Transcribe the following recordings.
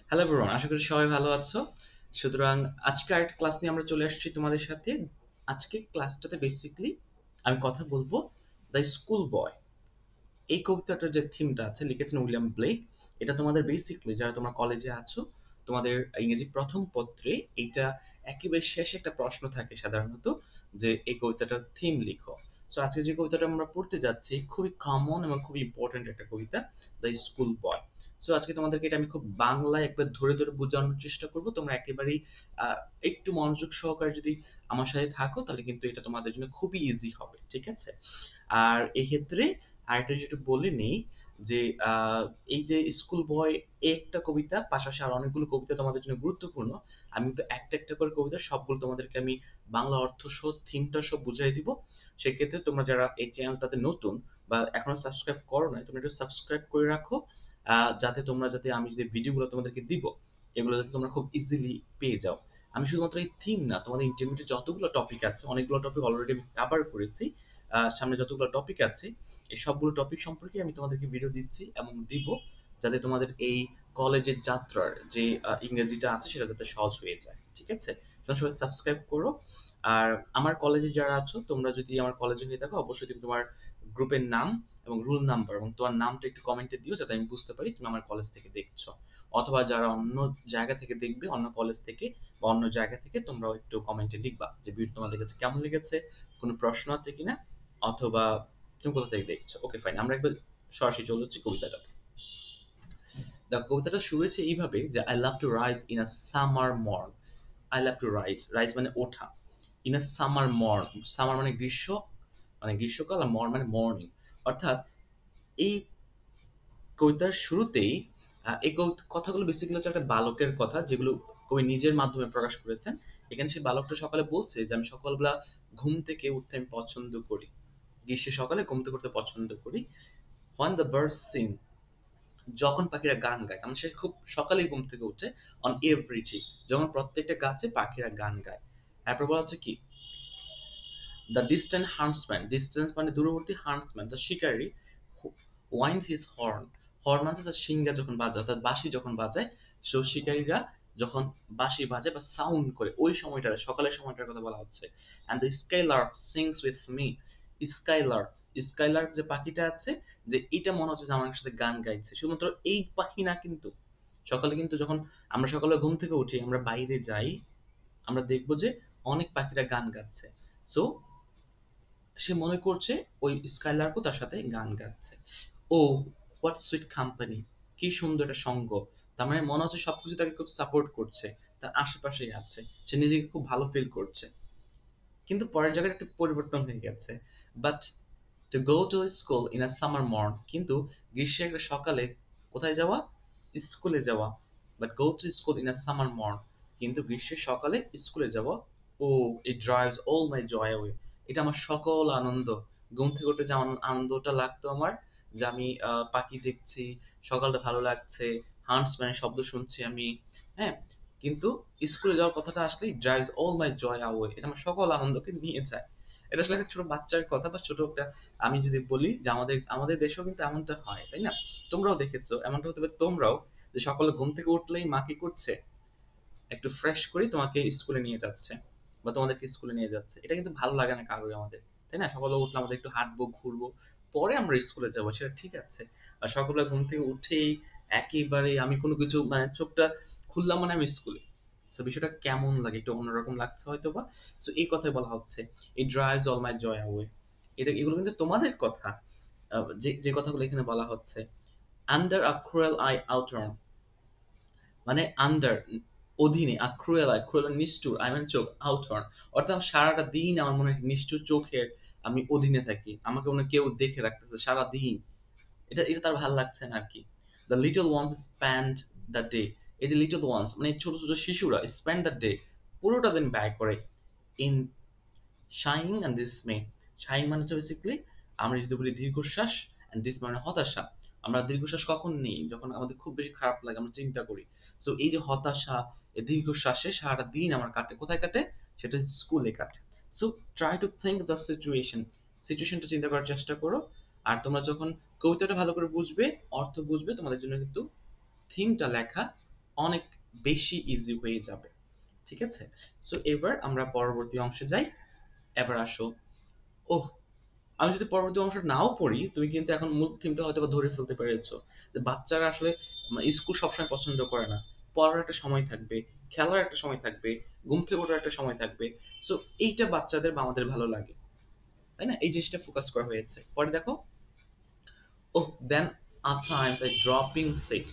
Hello everyone, আশা করি সবাই ভালো আছো। সুতরাং আজকে আরেকটা ক্লাস নিয়ে আমরা চলে আসছি তোমাদের সাথে। আজকে ক্লাসটাতে বেসিক্যালি আমি কথা বলবো দ্য স্কুল বয়। এই কবিতাটার যে থিমটা আছে লিখেছেন উইলিয়াম ব্লেক। এটা তোমাদের বেসিক্যালি যারা তোমরা কলেজে আছো, তোমাদের ইংরেজি প্রথম পত্রে এটা একেবারে শেষে একটা প্রশ্ন থাকে সাধারণত, যে এই কবিতাটার থিম লিখো। সো আজকে যে কবিতাটা আমরা পড়তে যাচ্ছি খুবই কমন এবং খুবই ইম্পর্টেন্ট একটা কবিতা, দ্য স্কুল বয়। সো আজকে তোমাদেরকে এটা আমি খুব বাংলায় একবার ধরে ধরে বোঝানোর চেষ্টা করব। তোমরা একেবারেই আহ, একটু মনোযোগ সহকারে যদি আমার সাথে থাকো তাহলে কিন্তু এটা তোমাদের জন্য খুবই ইজি হবে, ঠিক আছে? আর এই ক্ষেত্রে আরেকটা যেটা বলে নেই যে আহ, এই যে স্কুল বয় একটা কবিতা পাশাপাশি আর অনেকগুলো কবিতা তোমাদের জন্য গুরুত্বপূর্ণ। আমি তো একটা একটা করে কবিতা সবগুলো তোমাদেরকে আমি বাংলা অর্থ সহ থিমটা সব বুঝাই দিব। সেক্ষেত্রে তোমরা যারা এই চ্যানেলটাতে নতুন বা এখনো সাবস্ক্রাইব করো না, তোমরা একটু সাবস্ক্রাইব করে রাখো, যাতে তোমরা যাতে আমি যে ভিডিওগুলো তোমাদেরকে দিব এগুলো যাতে তোমরা খুব ইজিলি পেয়ে যাও। আমি শুধুমাত্র এই থিম না, তোমাদের ইন্টারমিডিয়েট যতগুলো টপিক আছে অনেকগুলো টপিক অলরেডি আমি কভার করেছি। সামনে যতগুলো টপিক আছে এই সবগুলো টপিক সম্পর্কে আমি তোমাদেরকে ভিডিও দিচ্ছি এবং দিব, যাতে তোমাদের এই কলেজের যাত্রার যে ইংরেজিটা আছে সেটা যাতে সহজ হয়ে যায়, ঠিক আছে? তোমরা সবাই সাবস্ক্রাইব করো। আর আমার কলেজে যারা আছো, তোমরা যদি আমার কলেজে হয়ে থাকো অবশ্যই তুমি তোমার গ্রুপের নাম এবং রোল নাম্বার এবং তোমার নামটা একটু কমেন্টে দিও, যাতে আমি বুঝতে পারি তুমি আমার কলেজ থেকে দেখছো। অথবা যারা অন্য জায়গা থেকে দেখবে, অন্য কলেজ থেকে বা অন্য জায়গা থেকে, তোমরাও একটু কমেন্টে লিখবা যে ভিডিও তোমাদের কাছে কেমন লেগেছে, কোনো প্রশ্ন আছে কিনা, অথবা তুমি কোথা থেকে দেখছো। ওকে ফাইন, আমরা একবার সরাসরি চলে যাচ্ছি কবিতাটাতে। দেখো কবিতাটা শুরু হয়েছে এইভাবে যে I love to rise in a summer mourn. I love to rise, rise মানে ওঠা, in a summer mourn, summer মানে গ্রীষ্ম, মানে গ্রীষ্মকাল, আর মর্ন মানে মর্নিং। অর্থাৎ এই কবিতার শুরুতেই এই কথাগুলো বেসিক্যালি হচ্ছে একটা বালকের কথা, যেগুলো কবি নিজের মাধ্যমে প্রকাশ করেছেন। এখানে সেই বালকটা সকালে বলছে যে আমি সকালবেলা ঘুম থেকে উঠতে আমি পছন্দ করি, গ্রীষ্মের সকালে ঘুম থেকে উঠতে পছন্দ করি। when the birds sing, যখন পাখিরা গান গায়, তার মানে সে খুব সকালেই ঘুম থেকে উঠছে। on every tree, যখন প্রত্যেকটা গাছে পাখিরা গান গায়। তারপর বলা হচ্ছে কি, দ্য ডিস্ট্যান্ট হান্টসম্যান, ডিস্টেন্স মানে দূরবর্তী, হান্টসম্যান দ্য শিকারী, ওয়াইন্ডস হিজ হর্ন, হর্ন মানে তার সিংহা যখন বাজায় অর্থাৎ বাঁশি যখন বাজায়, সো শিকারীরা যখন বাঁশি বাজায় বা সাউন্ড করে ওই সময়টা, সকালের সময়টার কথা বলা হচ্ছে। And the Skylark sings with me, Skylark, Skylark যে পাখিটা আছে, যে এটা মনে হচ্ছে যে আমার সাথে গান গাইছে। শুধুমাত্র এই পাখি না কিন্তু, সকালে কিন্তু যখন আমরা সকালে ঘুম থেকে উঠি আমরা বাইরে যাই, আমরা দেখবো যে অনেক পাখিরা গান গাচ্ছে। সো সে মনে করছে ওই স্কাইলার্কও তার সাথে গান গাচ্ছে। ও হোয়াট সুইট কোম্পানি, কি সুন্দর একটা সঙ্গ। তার মানে মনে হচ্ছে সবকিছু তাকে খুব সাপোর্ট করছে, তার আশেপাশেই আছে, সে নিজেকে খুব ভালো ফিল করছে। কিন্তু পরের জায়গাটা একটু পরিবর্তন হয়ে গেছে। But to go to school in a summer morn, কিন্তু গ্রীষ্মের একটা সকালে কোথায় যাওয়া, স্কুলে যাওয়া। But go to school in a summer morn, কিন্তু গ্রীষ্মের সকালে স্কুলে যাওয়া। Oh it drives all my joy away, এটা আমার সকল আনন্দ, ঘুম থেকে উঠে যে আনন্দটা লাগতো আমার, যে আমি পাখি দেখছি, সকালটা ভালো লাগছে, হান্টসম্যানের শব্দ শুনছি আমি, হ্যাঁ, কিন্তু স্কুলে যাওয়ার কথাটা আসলেই drives all my joy away, এটা আমার সকল আনন্দকে নিয়ে যায়। এটা আসলে একটা ছোট বাচ্চার কথা বা ছোট একটা, আমি যদি বলি যে আমাদের আমাদের দেশেও কিন্তু এমনটা হয়, তাই না? তোমরাও দেখেছো এমনটা, হতে পারে তোমরাও, যে সকালে ঘুম থেকে উঠলেই মা কি করছে, একটু ফ্রেশ করে তোমাকে স্কুলে নিয়ে যাচ্ছে বা তোমাদেরকে স্কুলে নিয়ে যাচ্ছে। এটা কিন্তু ভালো লাগে না কারোর আমাদের, তাই না? সকালে উঠলে আমাদের একটু হাঁটবো, ঘুরবো, পরে আমরা স্কুলে যাবো, সেটা ঠিক আছে। আর সকালবেলা ঘুম থেকে উঠেই একেবারে আমি কোনো কিছু মানে চোখটা খুললাম মানে আমি স্কুলে, সো বিষয়টা কেমন লাগে, একটু অন্যরকম লাগছে হয়তো বা। সো এই কথাই বলা হচ্ছে, it drives all my joy away. এটা এগুলো কিন্তু তোমাদের কথা, যে যে কথাগুলো এখানে বলা হচ্ছে। আন্ডার আ ক্রুয়েল আই আউটার্ন, মানে আন্ডার অধীনে, আর ক্রুয়েল আই, ক্রুয়েল নিষ্ঠুর, আই মানে চোখ, আউটওয়ার্ন অর্থাৎ আমার সারাটা দিন আমার মনে হয় নিষ্ঠুর চোখের আমি অধীনে থাকি, আমাকে মনে হয় কেউ দেখে রাখতেছে সারা দিন। এটা এটা তার ভালো লাগছে না আর কি। The little once spend the day, এই যে লিটল ওয়ান্স মানে ছোট ছোট শিশুরা, স্প্যান্ড দ্য ডে পুরোটা দিন ব্যয় করে, ইন শাইনিং অ্যান্ড ডিসমে। শাইন মানে হচ্ছে বেসিক্যালি আমরা যদি বলি দীর্ঘশ্বাস, অ্যান্ড ডিস মানে হতাশা। আমরা দীর্ঘশ্বাস কখন নিই, যখন আমাদের খুব বেশি খারাপ লাগে, আমরা চিন্তা করি। সো এই যে হতাশা, এই দীর্ঘশ্বাসে সারাটা দিন আমার কাটে, কোথায় কাটে, সেটা স্কুলে কাটে। So try to think the situation, সিচুয়েশনটা চিন্তা করার চেষ্টা করো। আর তোমরা যখন কবিতাটা ভালো করে বুঝবে, অর্থ বুঝবে, তোমাদের জন্য কিন্তু থিমটা লেখা অনেক বেশি ইজি হয়ে যাবে। ঠিক আছে? সো এবার আমরা পরবর্তী অংশে যাই। এবার আসো, ওহ, আমি যদি পরবর্তী অংশ নাও পড়ি, তুমি কিন্তু এখন মূল থিমটা হয়তো বা ধরে ফেলতে পেরেছো, যে বাচ্চারা আসলে স্কুল সবসময় পছন্দ করে না। পড়ার একটা সময় থাকবে, খেলার একটা সময় থাকবে, ঘুম থেকে ওঠার একটা সময় থাকবে। সো এইটা বাচ্চাদের বা আমাদের ভালো লাগে, তাই না? এই জিনিসটা ফোকাস করা হয়েছে। পরে দেখো, oh then at times I drooping sit,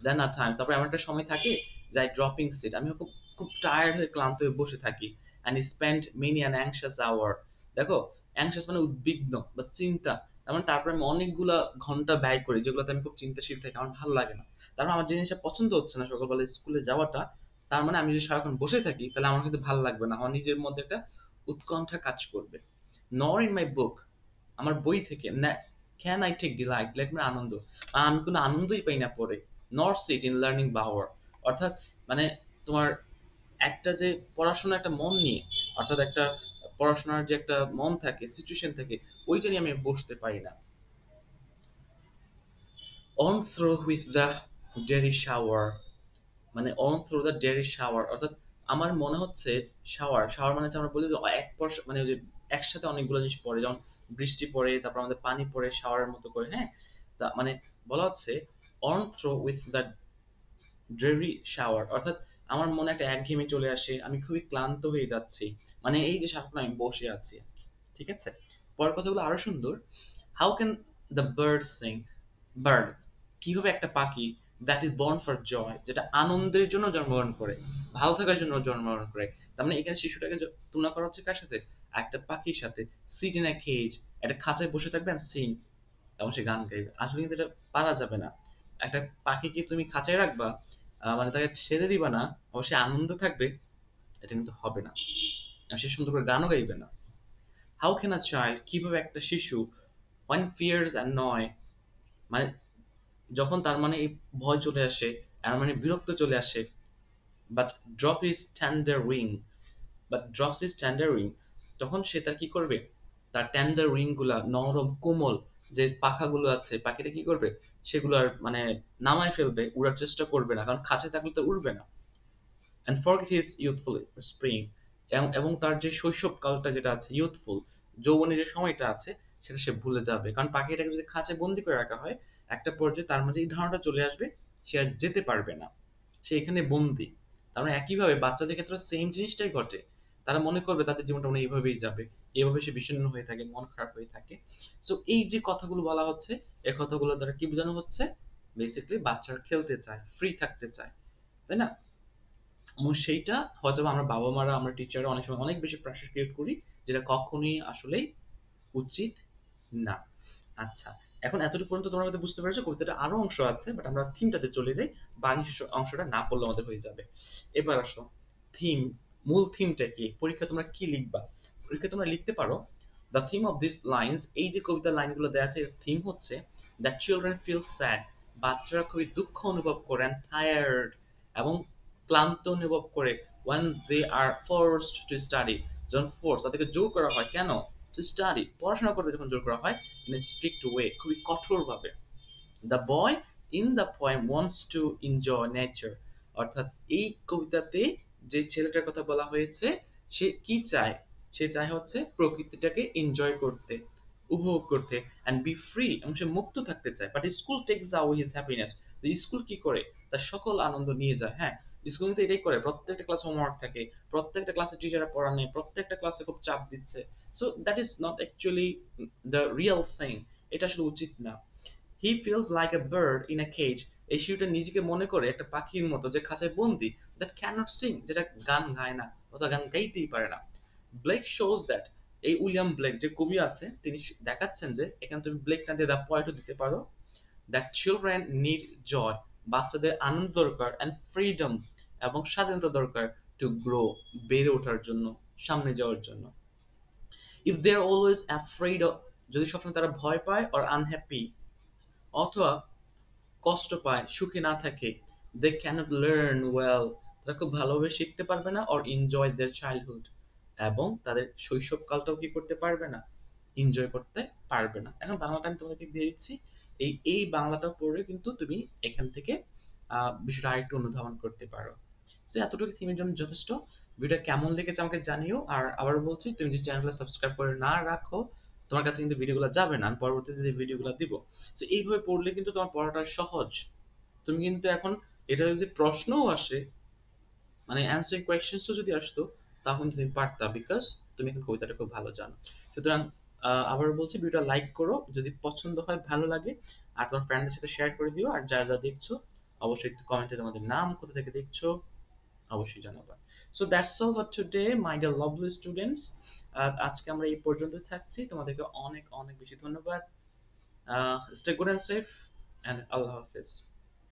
then at times, তারপরে এমন একটা সময় থাকে যে আই ড্রপিং সিট, আমি খুব খুব টায়ার্ড হয়ে ক্লান্ত হয়ে বসে থাকি, and spend many an anxious hour. দেখো, অ্যাংশাস মানে উদ্বিগ্ন বা চিন্তা, তার মানে তারপরে আমি অনেকগুলা ঘন্টা ব্যয় করি যেগুলোতে আমি খুব চিন্তাশীল থাকি, আমার ভালো লাগে না। তারপর আমার জিনিসটা পছন্দ হচ্ছে না সকালবেলা স্কুলে যাওয়াটা, তার মানে আমি যদি সারাক্ষণ বসে থাকি তাহলে আমার কিন্তু ভালো লাগবে না, আমার নিজের মধ্যে একটা উৎকণ্ঠা কাজ করবে। নর ইন মাই বুক, আমার বই থেকে না, can I take delight, like মানে আনন্দ, আমি কোনো আনন্দই পাই না পড়ে। নর সিট ইন লার্নিং পাওয়ার, অর্থাৎ মানে তোমার একটা যে পড়াশোনার একটা মন নিয়ে, অর্থাৎ একটা পড়াশোনার যে একটা মন থাকে, সিচুয়েশন থাকে, ওইটা নিয়ে আমি বসতে পারি না। Worn through with the dreary shower, মানে worn through the dreary shower, অর্থাৎ আমার মনে হচ্ছে, শাওয়ার শাওয়ার মানে হচ্ছে আমরা বলি যে এক পর মানে ওই যে একসাথে অনেকগুলো জিনিস পড়ে, যেমন বৃষ্টি পড়ে, তারপর আমাদের পানি পড়ে শাওয়ারের মতো করে, হ্যাঁ। তা মানে বলা হচ্ছে on through with the dreary shower, অর্থাৎ আমার মনে একটা একঘেয়েমি চলে আসে, আমি খুবই ক্লান্ত হয়ে যাচ্ছি, মানে এই যে সারাক্ষণ আমি বসে আছি। ঠিক আছে? পরের কথাগুলো আরো সুন্দর। How can the bird Singh, bird কিভাবে একটা পাখি, that is born for joy, যেটা আনন্দের জন্য জন্মগ্রহণ করে, ভালো থাকার জন্য জন্মগ্রহণ করে, তার মানে এখানে শিশুটাকে তুলনা করা হচ্ছে কার সাথে? একটা পাখির সাথে। সিট ইন আ কেজ, একটা খাঁচায় বসে থাকবে and sing, এবং সে গান গাইবে। আসলে কিন্তু এটা পারা যাবে না। একটা পাখিকে তুমি খাঁচায় রাখবা, মানে তাকে ছেড়ে দিবা না, অবশ্যই আনন্দ থাকবে, এটা কিন্তু হবে না। আর সে সুন্দর করে গানও গাইবে না। হাউ ক্যান আ চাইল্ড, কিভাবে একটা শিশু, when fears and annoy, মানে যখন তার মানে এই ভয় চলে আসে, আর মানে বিরক্ত চলে আসে, but drop his tender wing, but drops his tender wing, তখন সে তার কি করবে? তার টেন্ডার উইং গুলা, নরম কোমল যে পাখাগুলো আছে, পাখিটা কি করবে? সেগুলো আর মানে নামায় ফেলবে, উড়ার চেষ্টা করবে না, কারণ খাঁচায় থাকলে তো উড়বে না। And forget his youthful spring, এবং তার যে শৈশব কালটা যেটা আছে, ইউথফুল যৌবনের যে সময়টা আছে, সেটা সে ভুলে যাবে, কারণ পাখিটাকে যদি খাঁচায় বন্দি করে রাখা হয়, একটা পর্যায়ে তার মাঝে এই ধারণাটা চলে আসবে, সে আর যেতে পারবে না, সে এখানে বন্দি। তার মানে একইভাবে বাচ্চাদের ক্ষেত্রে সেম জিনিসটাই ঘটে, তারা মনে করবে তাদের জীবনটা মনে এইভাবেই যাবে, এইভাবে সে বিষণ্ণ হয়ে থাকে, মন খারাপ হয়ে থাকে। সো এই যে কথাগুলো বলা হচ্ছে, এই কথাগুলো দ্বারা কি বোঝানো হচ্ছে? বেসিক্যালি বাচ্চারা খেলতে চায়, ফ্রি থাকতে চায়, তাই না? এবং সেইটা হয়তো আমরা বাবা মারা, আমরা টিচাররা অনেক সময় অনেক বেশি প্রেশার ক্রিয়েট করি, যেটা কখনোই আসলেই উচিত না। আচ্ছা, এখন এতটুকু পর্যন্ত তোমরা হয়তো বুঝতে পেরেছো, কবিতাটা আরো অংশ আছে, বাট আমরা থিমটাতে চলে যাই, বাকি অংশটা না পড়লে আমাদের হয়ে যাবে। এবার আসো, থিম, মূল থিমটা কি, পরীক্ষা তোমরা কি লিখবা? পরীক্ষা তোমরা লিখতে পারো, the theme of this lines, এই যে কবিতার লাইনগুলো দেওয়া আছে, থিম হচ্ছে দ্যাট চিলড্রেন ফিল স্যাড, বাচ্চারা খুবই দুঃখ অনুভব করে, অ্যান্ড টায়ার্ড, এবং ক্লান্ত অনুভব করে, when they are forced to study, যখন ফোর্স, তাদেরকে জোর করা হয়, কেন? টু স্টাডি, পড়াশোনা করতে যখন জোর করা হয়, ইন এ স্ট্রিক্ট ওয়ে, খুবই কঠোরভাবে। The boy in the poem wants to enjoy nature, অর্থাৎ এই কবিতাতে যে ছেলেটার কথা বলা হয়েছে, সে কি চায়? সে চায় হচ্ছে প্রকৃতিটাকে এনজয় করতে, উপভোগ করতে, অ্যান্ড বি ফ্রি, এবং সে মুক্ত থাকতে চায়। But school tax আওয়ে his happiness, school কি করে? তার সকল আনন্দ নিয়ে যায়, হ্যাঁ। স্কুল কিন্তু এটাই করে, প্রত্যেকটা ক্লাস হোমওয়ার্ক থাকে, প্রত্যেকটা ক্লাসে টিচাররা পড়া নেই, প্রত্যেকটা ক্লাসে খুব চাপ দিচ্ছে। So that is not actually the real thing, এটা আসলে উচিত না। He feels like a bird in a cage, এই শিশুটা নিজেকে মনে করে একটা পাখির মতো যে খাঁচায় বন্দি, দ্যাট ক্যানট সিং, যেটা গান গায় না, অথবা গান গাইতেই পারে না। ব্লেক শোজ দ্যাট, এই উইলিয়াম ব্লেক যে কবি আছে, তিনি দেখাচ্ছেন যে, এখানে তুমি ব্লেক না দিয়ে দা পয়েন্টও দিতে পারো, দ্যাট চিলড্রেন নিড জয়, বাচ্চাদের আনন্দ দরকার, অ্যান্ড ফ্রিডম, এবং স্বাধীনতা দরকার, টু গ্রো, বেড়ে ওঠার জন্য, সামনে যাওয়ার জন্য। If they are always afraid, যদি সবসময় তারা ভয় পায়, অর আনহ্যাপি, অথবা কষ্ট পায়, সুখে না থাকে, দে ক্যানট লার্ন ওয়েল, তারা খুব ভালোভাবে শিখতে পারবে না, অর এনজয় দেয়ার চাইল্ডহুড, এবং তাদের শৈশবকালটাও কি করতে পারবে না? এনজয় করতে পারবে না। এখন বাংলাটা আমি তোমাদেরকে দিয়ে দিচ্ছি, এই বাংলাটা পড়ে কিন্তু তুমি এখান থেকে বিষয়টা আরেকটু অনুধাবন করতে পারো। সো এতটুকু থিমের জন্য যথেষ্ট। ভিডিওটা কেমন লেগেছে আমাকে জানিও। আর আবার বলছি, তুমি যদি চ্যানেলটা সাবস্ক্রাইব করে না রাখো, তোমার কাছে কিন্তু ভিডিওগুলো যাবে না, আমি পরবর্তীতে যে ভিডিওগুলো দিব। সো এইভাবে পড়লে কিন্তু তোমার পড়াটা সহজ। তুমি কিন্তু এখন এটা যদি প্রশ্নও আসে, মানে অ্যান্সারিং কোয়েশ্চেন্সও যদি আসতো, তখন তুমি পারতা, বিকজ তুমি এখন কবিতাটা খুব ভালো জানো। সুতরাং আবার বলছি, ভিডিওটা লাইক করো যদি পছন্দ হয়, ভালো লাগে, আর তোমার ফ্রেন্ডদের সাথে শেয়ার করে দিও। আর যারা যা দেখছো, অবশ্যই একটু কমেন্টে তোমাদের নাম, কোথা থেকে দেখছো, অবশ্যই জানাবা। So that's all for today my dear lovely students. আজকে আমরা এই পর্যন্ত থাকছি। তোমাদেরকে অনেক অনেক বেশি ধন্যবাদ। Stay good and safe, and আল্লাহ হাফেজ।